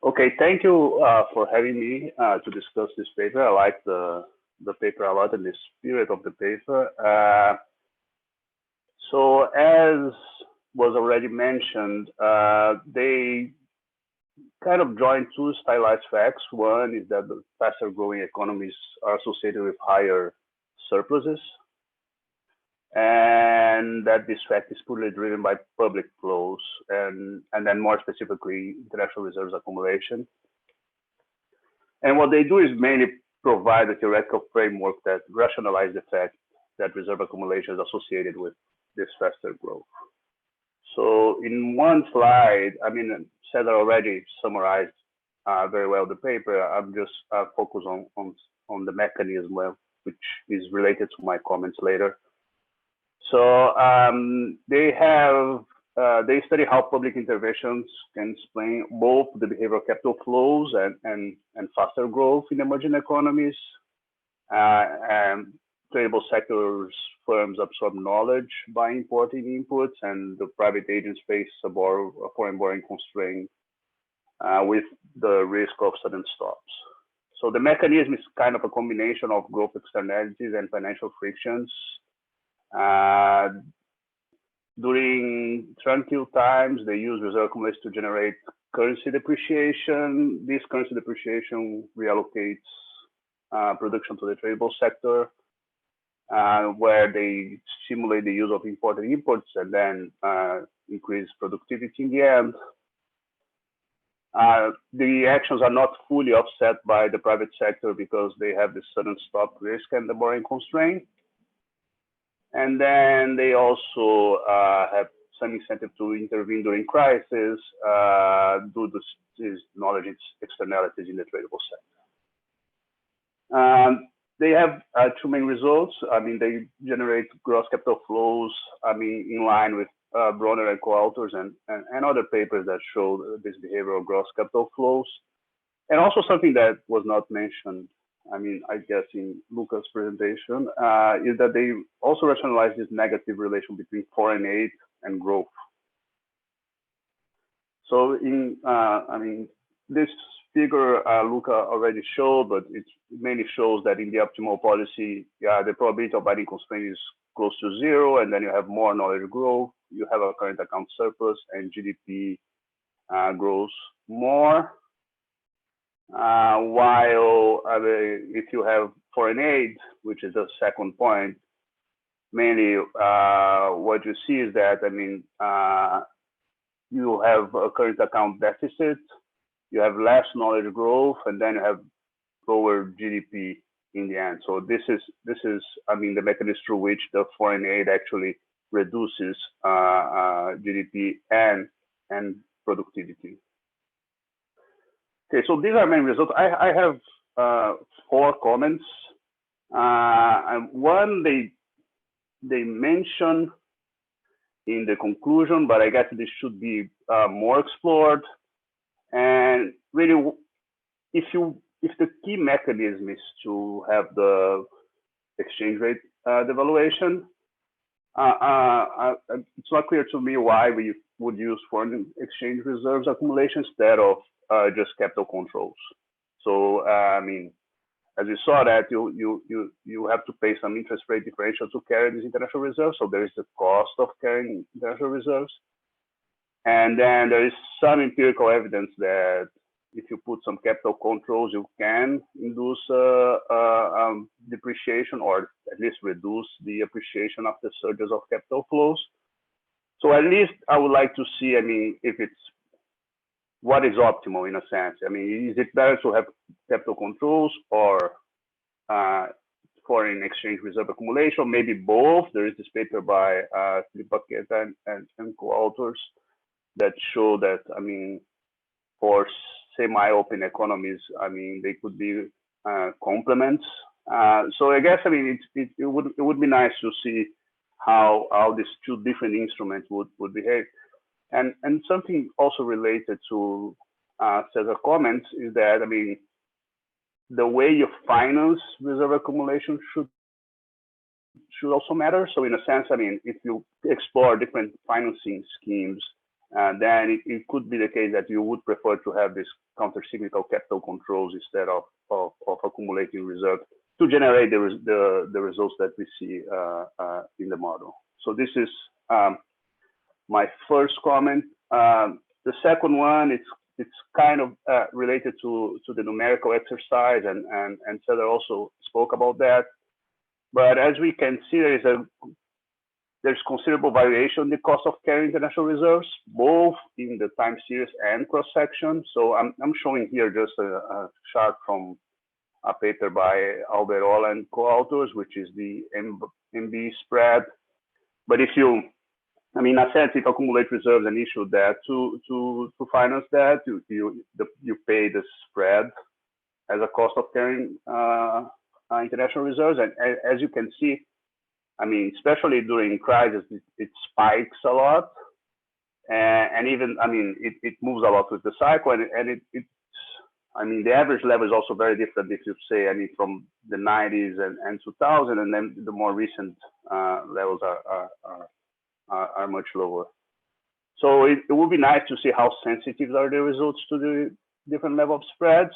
Okay, thank you for having me to discuss this paper. I like the paper a lot and the spirit of the paper. So as was already mentioned, they kind of join two stylized facts. One is that the faster growing economies are associated with higher surpluses, and that this fact is purely driven by public flows and then more specifically international reserves accumulation. And what they do is mainly provide a theoretical framework that rationalizes the fact that reserve accumulation is associated with this faster growth. So in one slide, I mean, Cesar already summarized very well the paper. I'm just focus on the mechanism, which is related to my comments later. So they study how public interventions can explain both the behavioral capital flows and faster growth in emerging economies. And tradable sectors firms absorb knowledge by importing inputs, and the private agents face a foreign borrowing constraint with the risk of sudden stops. So the mechanism is kind of a combination of growth externalities and financial frictions. During tranquil times, they use reserve accumulation to generate currency depreciation. This currency depreciation reallocates production to the tradable sector, where they stimulate the use of imported inputs and then increase productivity in the end. The actions are not fully offset by the private sector because they have the sudden stop risk and the borrowing constraint. And then they also have some incentive to intervene during crisis due to these knowledge externalities in the tradable sector. They have two main results. I mean, they generate gross capital flows, I mean, in line with Bronner and co-authors and other papers that show this behavioral gross capital flows. And also something that was not mentioned, I mean, I guess in Luca's presentation, is that they also rationalize this negative relation between foreign aid and growth. So I mean, this figure Luca already showed, but it mainly shows that in the optimal policy, the probability of adding constraint is close to zero, and then you have more knowledge growth, you have a current account surplus, and GDP grows more. While if you have foreign aid, which is the second point, mainly what you see is that, I mean, you have a current account deficit, you have less knowledge growth, and then you have lower GDP in the end. So this is I mean, the mechanism through which the foreign aid actually reduces GDP and productivity. Okay, so these are main results. I have 4 comments. And one they mention in the conclusion, but I guess this should be more explored. And really, if the key mechanism is to have the exchange rate devaluation, it's not clear to me why we would use foreign exchange reserves accumulation instead of just capital controls. So I mean, as we saw that you have to pay some interest rate differential to carry these international reserves. So there is the cost of carrying international reserves, and then there is some empirical evidence that if you put some capital controls, you can induce depreciation or at least reduce the appreciation of the surges of capital flows. So at least I would like to see, I mean, if it's what is optimal in a sense. I mean, is it better to have capital controls or foreign exchange reserve accumulation? Maybe both. There is this paper by Paqueta and co-authors that show that, I mean, for semi-open economies, I mean, they could be complements. So I guess, I mean, it would be nice to see how these two different instruments would behave. And something also related to Cesar's comments is that, I mean, the way you finance reserve accumulation should also matter. So in a sense, I mean, if you explore different financing schemes then it could be the case that you would prefer to have this counter-cyclical capital controls instead of accumulating reserves to generate the results that we see in the model. So this is my first comment. The second one, it's kind of related to the numerical exercise, and Cesar also spoke about that. But as we can see, there's considerable variation in the cost of carrying international reserves, both in the time series and cross-section. So I'm showing here just a chart from a paper by Alberola and co-authors, which is the MB spread. But if you, I mean, in a sense, if you accumulate reserves and issue that to finance that, you pay the spread as a cost of carrying international reserves. And as you can see, I mean, especially during crisis, it spikes a lot, and even, I mean, it moves a lot with the cycle, and I mean, the average level is also very different if you say, I mean, from the 90s and 2000, and then the more recent levels are much lower. So it would be nice to see how sensitive are the results to the different level of spreads,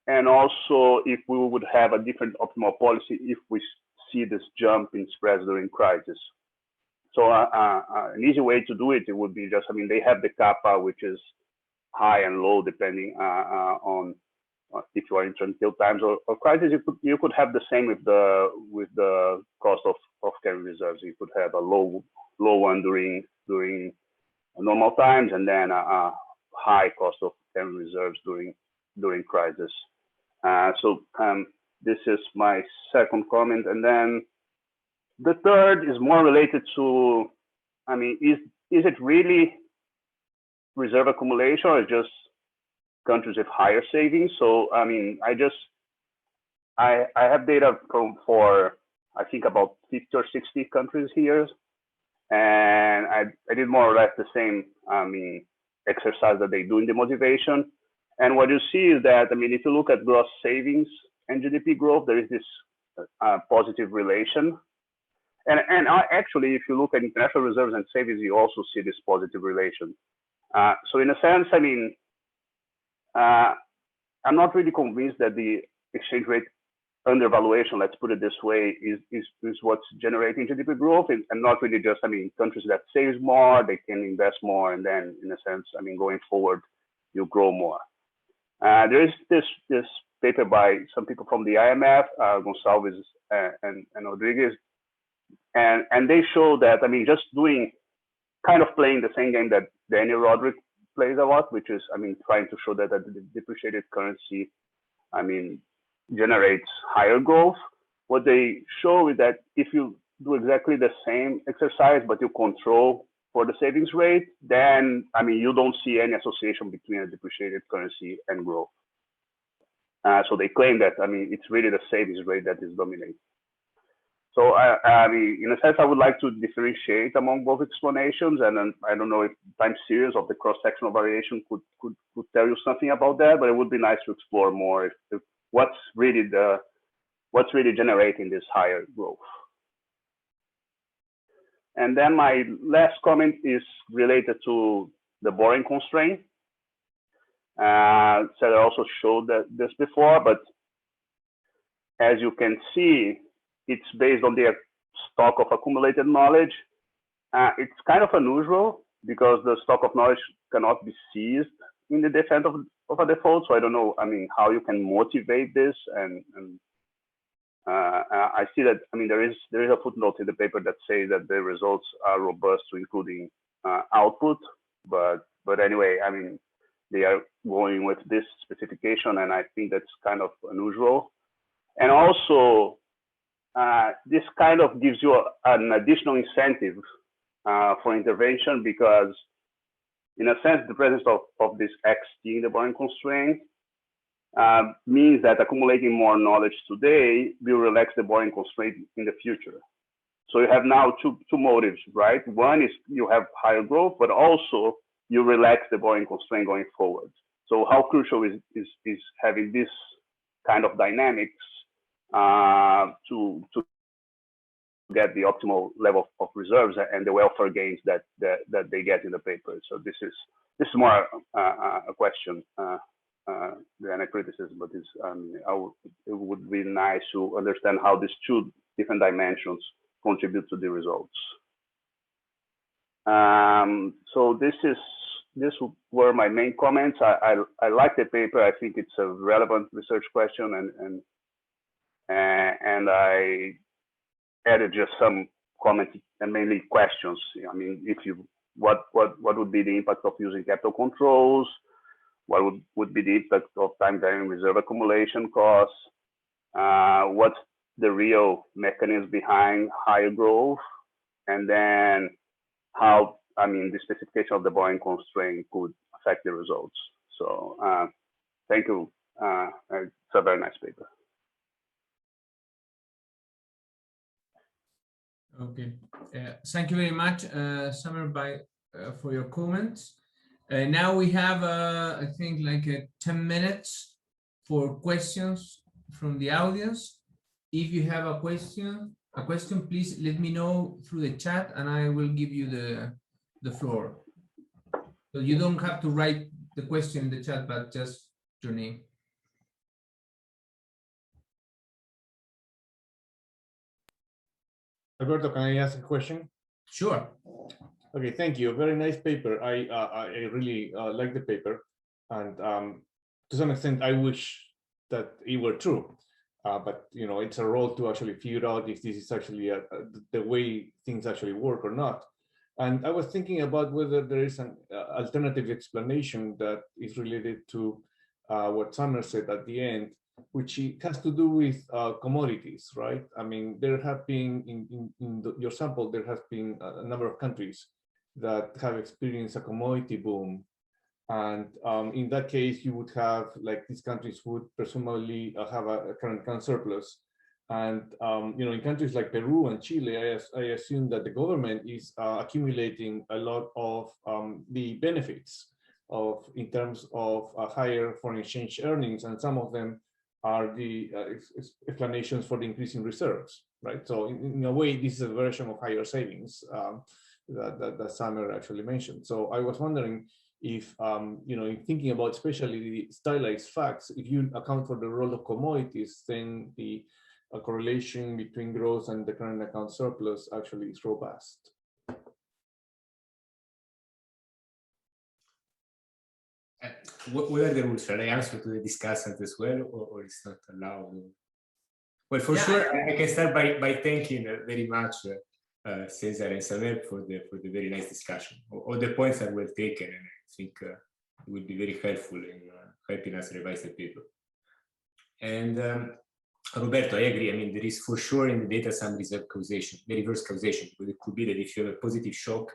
and also if we would have a different optimal policy if we see this jump in spreads during crisis. So an easy way to do it, it would be just, I mean, they have the kappa, which is high and low depending on if you are in tranquil times or crisis. You could have the same with the cost of carrying reserves. You could have a low one during normal times, and then a high cost of carrying reserves during crisis. This is my second comment. And then the third is more related to, I mean, is it really reserve accumulation or just countries with higher savings? So, I mean, I have data for, I think, about 50 or 60 countries here. And I did more or less the same, I mean, exercise that they do in the motivation. And what you see is that, I mean, if you look at gross savings and GDP growth, there is this positive relation. And actually, if you look at international reserves and savings, you also see this positive relation. So in a sense, I mean, I'm not really convinced that the exchange rate undervaluation, let's put it this way, is what's generating GDP growth, and not really just, I mean, countries that save more, they can invest more, and then in a sense, I mean, going forward, you grow more. There is this paper by some people from the IMF, Gonçalves and Rodriguez, and they show that, I mean, just kind of playing the same game that Daniel Roderick plays a lot, which is, I mean, trying to show that the depreciated currency, I mean, generates higher growth. What they show is that if you do exactly the same exercise, but you control for the savings rate, then, I mean, you don't see any association between a depreciated currency and growth. So they claim that, I mean, it's really the savings rate that is dominating. So, I mean, in a sense, I would like to differentiate among both explanations, and then I don't know if time series of the cross-sectional variation could tell you something about that, but it would be nice to explore more if what's really generating this higher growth. And then my last comment is related to the borrowing constraint. So I also showed this before, but as you can see, it's based on their stock of accumulated knowledge. It's kind of unusual because the stock of knowledge cannot be seized in the event of a default. So I don't know, I mean, how you can motivate this. And I see that, I mean, there is a footnote in the paper that says that the results are robust to including output. But anyway, I mean, they are going with this specification, and I think that's kind of unusual. And also, this kind of gives you an additional incentive for intervention, because in a sense, the presence of this XT in the borrowing constraint means that accumulating more knowledge today will relax the borrowing constraint in the future. So you have now two motives, right? One is you have higher growth, but also you relax the borrowing constraint going forward. So how crucial is having this kind of dynamics to get the optimal level of reserves and the welfare gains that they get in the paper. So this is more a question than a criticism, but it would be nice to understand how these two different dimensions contribute to the results. So these were my main comments. I like the paper. I think it's a relevant research question, and I added just some comments and mainly questions. I mean, what would be the impact of using capital controls? What would be the impact of time-varying reserve accumulation costs? What's the real mechanism behind higher growth? And then how, the specification of the borrowing constraint could affect the results. So thank you. It's a very nice paper. Okay, thank you very much, Summer, for your comments. Now we have, I think, like 10 minutes for questions from the audience. If you have a question, please let me know through the chat, and I will give you the floor. So you don't have to write the question in the chat, but just your name. Alberto, can I ask a question? Sure. Okay, thank you. Very nice paper. I really like the paper, and to some extent, I wish that it were true. But it's a role to actually figure out if this is actually the way things actually work or not. And I was thinking about whether there is an alternative explanation that is related to what Summer said at the end, which has to do with commodities, right? I mean, there have been, in your sample, there has been a number of countries that have experienced a commodity boom. And in that case, you would have, like, these countries would presumably have a current account surplus. And, in countries like Peru and Chile, I assume that the government is accumulating a lot of the benefits in terms of higher foreign exchange earnings, and some of them are the explanations for the increase in reserves, right? So in a way, this is a version of higher savings that Summer actually mentioned. So I was wondering if, in thinking about especially the stylized facts, if you account for the role of commodities, then the correlation between growth and the current account surplus actually is robust. What are the rules? Shall I answer to the discussant as well, or it's not allowed? Well, for sure, I can start by thanking very much Cesar and Samer for the very nice discussion. All the points are well taken, and I think it will be very helpful in helping us revise the paper. And Roberto, I agree. I mean, there is for sure in the data some reserve causation, the reverse causation, but it could be that if you have a positive shock,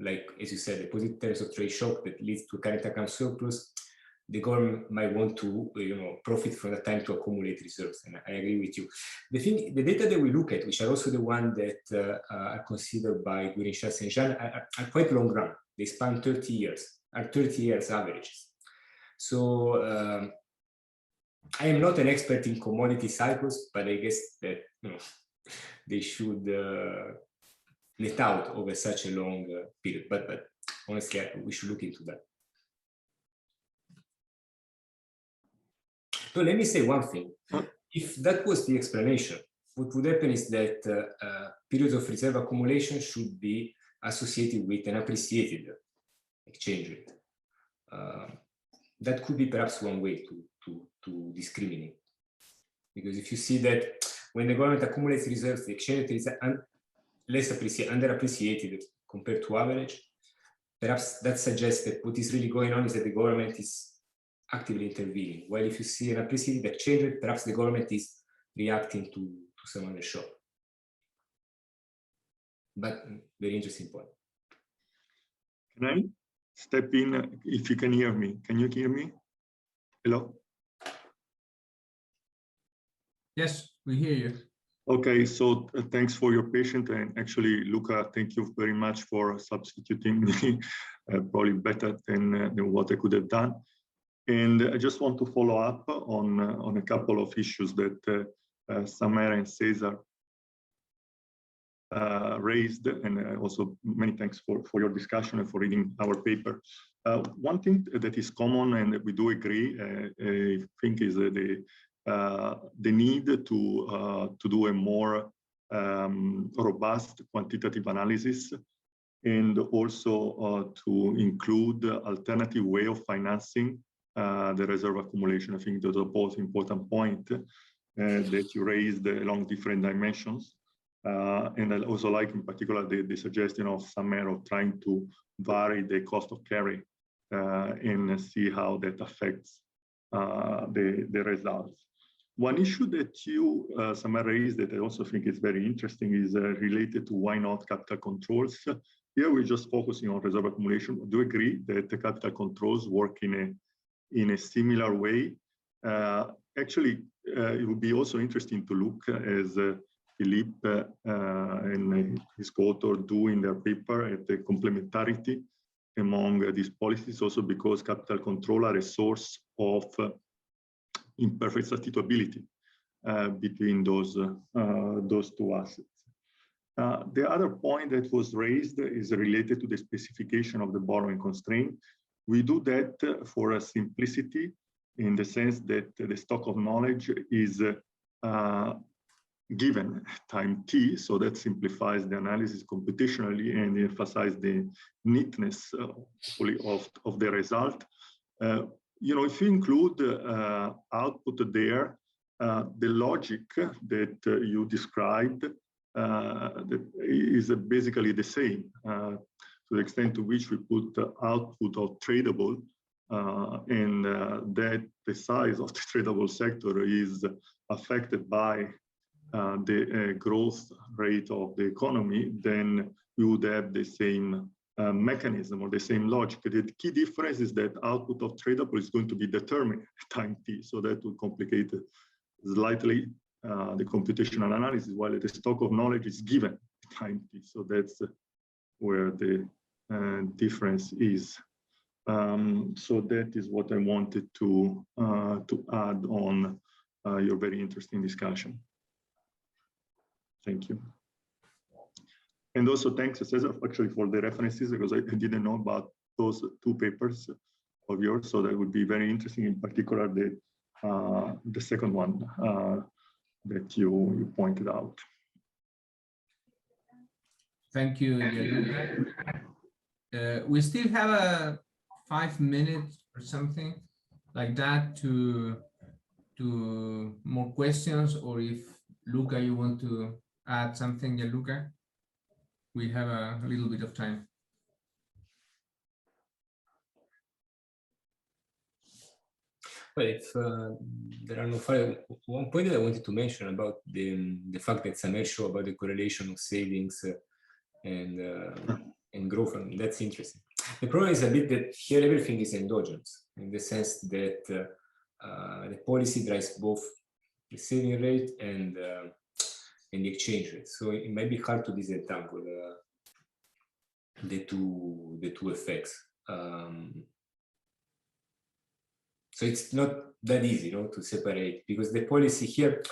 like, as you said, a positive terms of trade shock that leads to a current account surplus, the government might want to, profit from the time to accumulate reserves. And I agree with you. The data that we look at, which are also the one that are considered by Guirin-Chasse and Jean, are quite long run. They span 30 years, are 30 years averages. So I am not an expert in commodity cycles, but I guess that they should net out over such a long period. But honestly, we should look into that. So let me say one thing. If that was the explanation, what would happen is that periods of reserve accumulation should be associated with an appreciated exchange rate. That could be perhaps one way to discriminate. Because if you see that when the government accumulates reserves, the exchange rate is less underappreciated compared to average, perhaps that suggests that what is really going on is that the government is actively intervening. While if you see an appreciated exchange rate, perhaps the government is reacting to some other shock. But very interesting point. Can I step in if you can hear me? Can you hear me? Hello? Yes, we hear you. Okay, so thanks for your patience, and actually, Luca, thank you very much for substituting me, probably better than what I could have done. And I just want to follow up on a couple of issues that Samer and Cesar raised, and also many thanks for your discussion and for reading our paper. One thing that is common and we do agree, I think, is the need to do a more robust quantitative analysis, and also to include alternative way of financing the reserve accumulation. I think those are both important points that you raised along different dimensions. And I also like in particular the suggestion of Samer of trying to vary the cost of carry and see how that affects the results. One issue that you, Samer, raised that I also think is very interesting is related to why not capital controls. Here we're just focusing on reserve accumulation. I do agree that the capital controls work in a similar way. Actually, it would be also interesting to look as Philippe and his co-author do in their paper at the complementarity among these policies, also because capital control are a source of imperfect substitutability between those two assets. The other point that was raised is related to the specification of the borrowing constraint. We do that for a simplicity in the sense that the stock of knowledge is given time t, so that simplifies the analysis computationally and emphasizes the neatness of the result. You know, if you include output there, the logic that you described that is basically the same to the extent to which we put the output of tradable and that the size of the tradable sector is affected by the growth rate of the economy, then we would have the same mechanism or the same logic. The key difference is that output of tradable is going to be determined at time t, so that will complicate slightly the computational analysis, while the stock of knowledge is given at time t. So that's where the difference is. So that is what I wanted to add on your very interesting discussion. Thank you. And also thanks, Cesar, actually for the references, because I didn't know about those two papers of yours. So that would be very interesting, in particular the second one that you pointed out. Thank you, Gianluca. We still have 5 minutes or something like that to more questions, or if Luca, you want to add something, Gianluca? We have a little bit of time. Well, if there are no further, one point that I wanted to mention about the fact that Samer showed about the correlation of savings and growth, and that's interesting. The problem is a bit that here everything is endogenous, in the sense that the policy drives both the saving rate and the exchange rate. So it might be hard to disentangle the two effects. So it's not that easy, to separate, because the policy here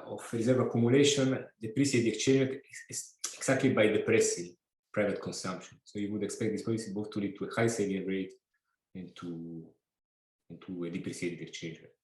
of reserve accumulation depreciates the exchange rate is exactly by depressing private consumption. So you would expect this policy both to lead to a high saving rate and to a depreciated exchange rate.